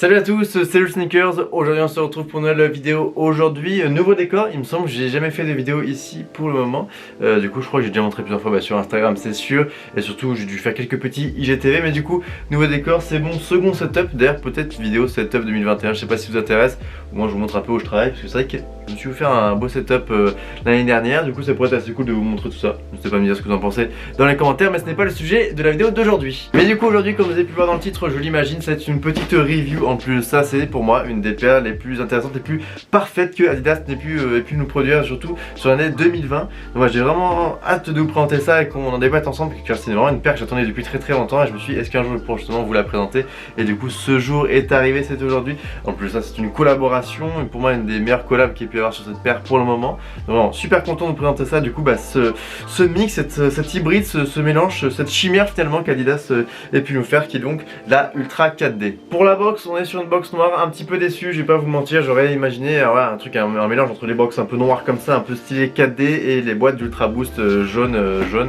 Salut à tous, c'est le Sneakers. Aujourd'hui on se retrouve pour une nouvelle vidéo. Aujourd'hui, nouveau décor. Il me semble que j'ai jamais fait de vidéo ici pour le moment. Du coup je crois que j'ai déjà montré plusieurs fois sur Instagram, c'est sûr. Et surtout j'ai dû faire quelques petits IGTV. Mais du coup, nouveau décor, c'est mon second setup. D'ailleurs peut-être vidéo setup 2021, je sais pas si vous intéresse. Moi je vous montre un peu où je travaille. Parce que c'est vrai que je me suis fait un beau setup l'année dernière. Du coup ça pourrait être assez cool de vous montrer tout ça. N'hésitez pas à me dire ce que vous en pensez dans les commentaires. Mais ce n'est pas le sujet de la vidéo d'aujourd'hui. Mais du coup aujourd'hui, comme vous avez pu voir dans le titre, je l'imagine, c'est une petite review. En plus, ça c'est pour moi une des paires les plus intéressantes, les plus parfaites que Adidas ait pu nous produire, surtout sur l'année 2020. Donc moi j'ai vraiment hâte de vous présenter ça et qu'on en débatte ensemble, car c'est vraiment une paire que j'attendais depuis très longtemps et je me suis dit est-ce qu'un jour je pourrais justement vous la présenter, et du coup ce jour est arrivé, c'est aujourd'hui. En plus ça c'est une collaboration, et pour moi une des meilleures collabs qu'il y ait pu y avoir sur cette paire pour le moment. Donc vraiment super content de vous présenter ça. Du coup ce mix, cet hybride, ce mélange, cette chimère finalement qu'Adidas ait pu nous faire, qui est donc la Ultra 4D. Pour la box, on est sur une box noire, un petit peu déçu, je vais pas vous mentir, j'aurais imaginé un truc, un mélange entre les box un peu noires comme ça, un peu stylé 4D, et les boîtes d'Ultra Boost jaune.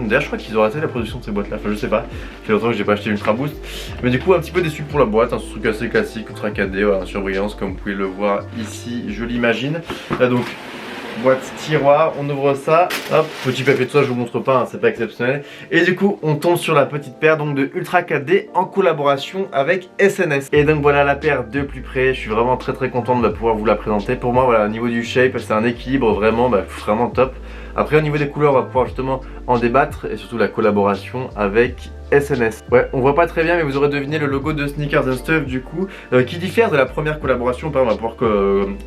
D'ailleurs je crois qu'ils ont arrêté la production de ces boîtes là, enfin je sais pas, ça fait longtemps que j'ai pas acheté Ultra Boost, mais du coup un petit peu déçu pour la boîte, un truc assez classique, Ultra 4D, voilà, surbrillance comme vous pouvez le voir ici, je l'imagine. Là donc boîte tiroir, on ouvre ça, hop, petit papier de soie, je vous montre pas, hein, c'est pas exceptionnel. Et du coup on tombe sur la petite paire donc de Ultra 4D en collaboration avec SNS. Et donc voilà la paire de plus près, je suis vraiment très content de pouvoir vous la présenter. Pour moi voilà, au niveau du shape c'est un équilibre vraiment, vraiment top. Après au niveau des couleurs on va pouvoir justement en débattre, et surtout la collaboration avec SNS. Ouais, on voit pas très bien mais vous aurez deviné le logo de Sneakers and Stuff du coup, qui diffère de la première collaboration. On va pouvoir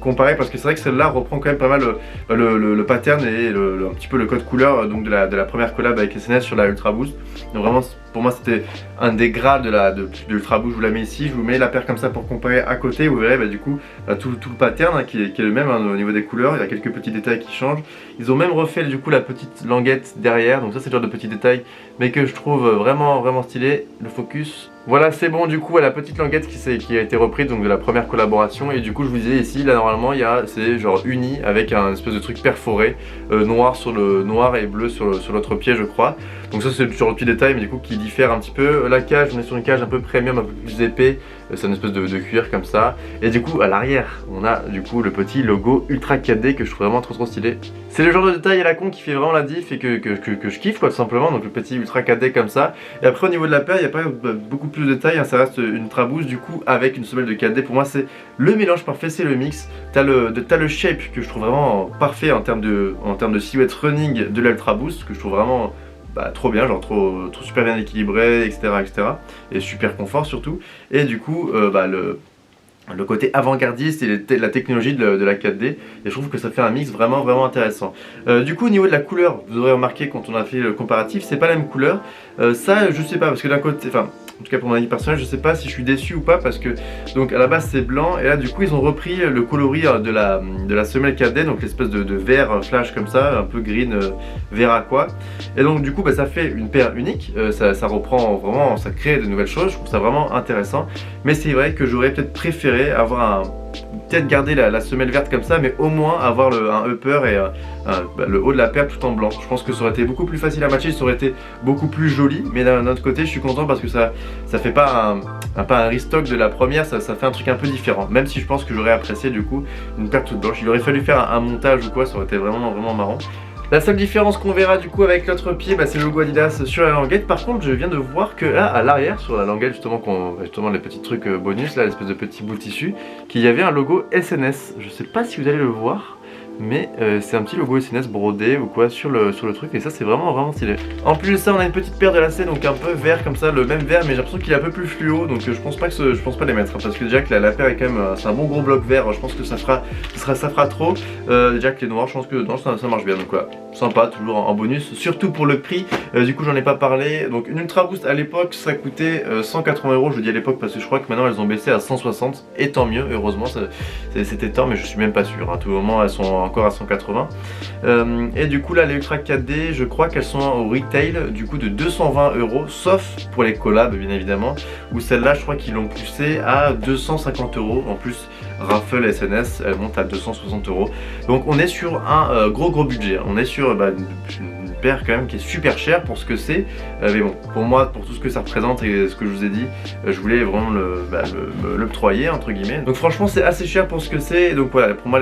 comparer, parce que c'est vrai que celle-là reprend quand même pas mal le pattern et un petit peu le code couleur donc de la première collab avec SNS sur la Ultra Boost. Donc vraiment pour moi c'était un des graals de l'Ultra Boost. Je vous la mets ici, je vous mets la paire comme ça pour comparer à côté. Vous verrez du coup tout le pattern qui est le même au niveau des couleurs. Il y a quelques petits détails qui changent. Ils ont même refait du coup la petite languette derrière, donc ça c'est le genre de petits détails mais que je trouve vraiment stylé. Le focus, voilà c'est bon, du coup à la petite languette qui a été reprise donc de la première collaboration. Et du coup je vous disais ici, là normalement c'est genre uni avec un espèce de truc perforé, noir sur le noir et bleu sur l'autre pied je crois. Donc ça c'est sur le petit détail mais du coup qui diffère un petit peu. La cage, on est sur une cage un peu premium, un peu plus épais, c'est une espèce de cuir comme ça. Et du coup à l'arrière on a du coup le petit logo Ultra 4D que je trouve vraiment trop stylé. C'est le genre de détail à la con qui fait vraiment la diff et que je kiffe quoi, tout simplement. Donc le petit Ultra 4D comme ça. Et après au niveau de la paire il n'y a pas beaucoup plus de détails, hein. Ça reste une Ultra Boost du coup avec une semelle de 4D. Pour moi c'est le mélange parfait, c'est le mix. T'as le shape que je trouve vraiment parfait en termes de silhouette running de l'Ultra Boost, que je trouve vraiment trop bien, genre trop super bien équilibré, etc. Et super confort surtout. Et du coup le côté avant-gardiste et la technologie de la 4D, et je trouve que ça fait un mix vraiment intéressant. Du coup au niveau de la couleur, vous aurez remarqué quand on a fait le comparatif, c'est pas la même couleur. Ça je sais pas, parce que d'un côté, enfin en tout cas pour mon avis personnel, je sais pas si je suis déçu ou pas, parce que donc à la base c'est blanc et là du coup ils ont repris le coloris de la semelle 4D, donc l'espèce de vert flash comme ça, un peu green, vert aqua. Et donc du coup ça fait une paire unique, ça reprend vraiment, ça crée de nouvelles choses, je trouve ça vraiment intéressant. Mais c'est vrai que j'aurais peut-être préféré avoir peut-être garder la semelle verte comme ça, mais au moins avoir un upper et le haut de la paire tout en blanc. Je pense que ça aurait été beaucoup plus facile à matcher, ça aurait été beaucoup plus joli. Mais d'un autre côté je suis content parce que ça fait pas un restock de la première, ça fait un truc un peu différent. Même si je pense que j'aurais apprécié du coup une paire toute blanche. Il aurait fallu faire un montage ou quoi, ça aurait été vraiment marrant. La seule différence qu'on verra du coup avec l'autre pied, c'est le logo Adidas sur la languette. Par contre je viens de voir que là à l'arrière sur la languette justement les petits trucs bonus là, l'espèce de petit bout de tissu, qu'il y avait un logo SNS. Je sais pas si vous allez le voir, mais c'est un petit logo SNS brodé ou quoi sur le truc, et ça c'est vraiment stylé. En plus de ça on a une petite paire de lacets donc un peu vert comme ça, le même vert mais j'ai l'impression qu'il est un peu plus fluo, donc je pense pas les mettre, hein, parce que déjà que la paire est quand même, c'est un bon gros bloc vert, je pense que ça fera trop. Déjà que les noirs je pense que non, ça marche bien, donc voilà, sympa, toujours en bonus, surtout pour le prix. Du coup j'en ai pas parlé, donc une Ultra Boost à l'époque ça coûtait 180 €, je dis à l'époque parce que je crois que maintenant elles ont baissé à 160, et tant mieux, heureusement, c'était temps, mais je suis même pas sûr, à tout moment elles sont encore à 180. Et du coup là les Ultra 4D je crois qu'elles sont au retail du coup de 220 €, sauf pour les collabs bien évidemment, où celle-là je crois qu'ils l'ont poussé à 250 €. En plus Raffle SNS elle monte à 260 €. Donc on est sur un gros budget, on est sur une paire quand même qui est super chère pour ce que c'est. Mais bon, pour moi, pour tout ce que ça représente et ce que je vous ai dit, je voulais vraiment l'octroyer entre guillemets. Donc franchement c'est assez cher pour ce que c'est. Donc voilà, pour moi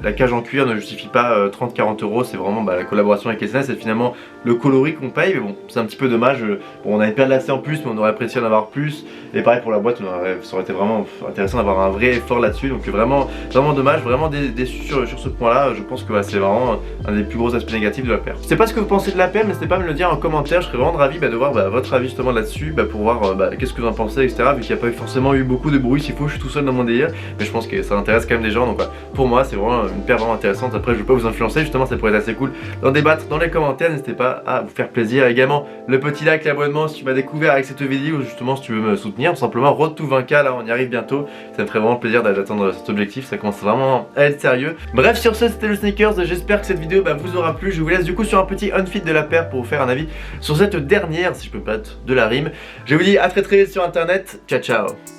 la cage en cuir ne justifie pas 30-40 euros. C'est vraiment la collaboration avec SNS et finalement le coloris qu'on paye. Mais bon, c'est un petit peu dommage. Bon, on a une paire de lacets en plus, mais on aurait apprécié en avoir plus. Et pareil pour la boîte, ça aurait été vraiment intéressant d'avoir un vrai effort là-dessus. Donc vraiment dommage, vraiment déçu sur ce point là. Je pense que c'est vraiment un des plus gros aspects négatifs de la paire. Je sais pas ce que vous pensez de la paire, n'hésitez pas à me le dire en commentaire. Je serais vraiment ravi de voir votre avis justement là-dessus, pour voir qu'est-ce que vous en pensez, etc. Vu qu'il n'y a pas forcément eu beaucoup de bruit, s'il faut, je suis tout seul dans mon délire. Mais je pense que ça intéresse quand même des gens. Donc pour moi c'est vraiment une paire vraiment intéressante. Après je veux pas vous influencer, justement ça pourrait être assez cool d'en débattre dans les commentaires. N'hésitez pas à vous faire plaisir. Également le petit like, l'abonnement si tu m'as découvert avec cette vidéo, justement si tu veux me soutenir, tout simplement road to 20K, là on y arrive bientôt. Ça me ferait vraiment plaisir d'atteindre cet objectif, ça commence vraiment à être sérieux. Bref, sur ce c'était le Sneakers, j'espère que cette vidéo vous aura plu. Je vous laisse du coup sur un petit unfit de la paire pour vous faire un avis sur cette dernière, si je peux me permettre de la rime. Je vous dis à très vite sur internet, ciao ciao.